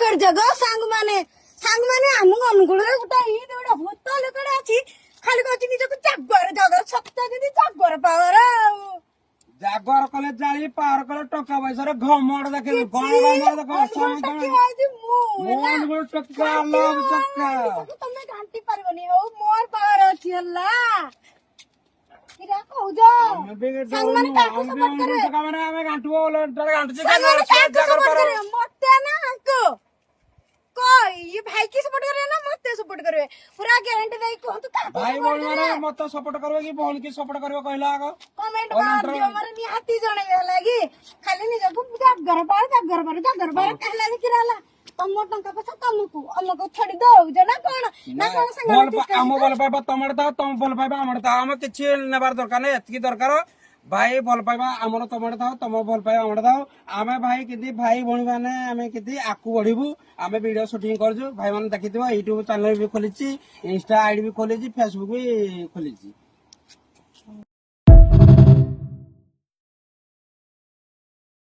कर जगह सांग माने हम अनुकूल रे गोटा ई देड़ा भूत लोकड़ा अछि खाली कहछि निजको जागर जागर सत्ता दिदी जागर पावर जागर कले जाली पार कले टका पैसा रे घमड़ देखे गण देखो चक्का लोग चक्का तमे घंटी परबनी हो मोर पावर अछि हल्ला किरा कहू जा सांग माने काको सपोर्ट करे टका माने हमें गांठू बोल गांठू सांग माने काको सपोर्ट करे मते ना को कोई ये भाई की सपोर्ट करे ना मते सपोर्ट करे पूरा गारंटी दे को तू काको भाई बोल मारे मते सपोर्ट करबे कि बोल की सपोर्ट करबे कहला आगो कमेंट मार दियो मारे निहाती जणे लागी खाली नि जको जागर पार कहला नि किराला तमो टंका पैसा तमको हमको छड़ी दो जना कोन ना कोन संग बोल हम बोल पाइबा तमड़ दा तुम बोल पाइबा हमड़ दा हम किछि नेबार दरकार नै एतकी दरकार भाई बोल पाइबा हमर तमड़ दा तुम बोल पाइबा हमड़ दा आमे भाई किति भाई भणी माने आमे किति आकु बढ़िबू आमे वीडियो शूटिंग करजु भाई माने देखिथिबा YouTube चैनल भी खोलिछि इंस्टा आईडी भी खोलिछि फेसबुक भी खोलिछि।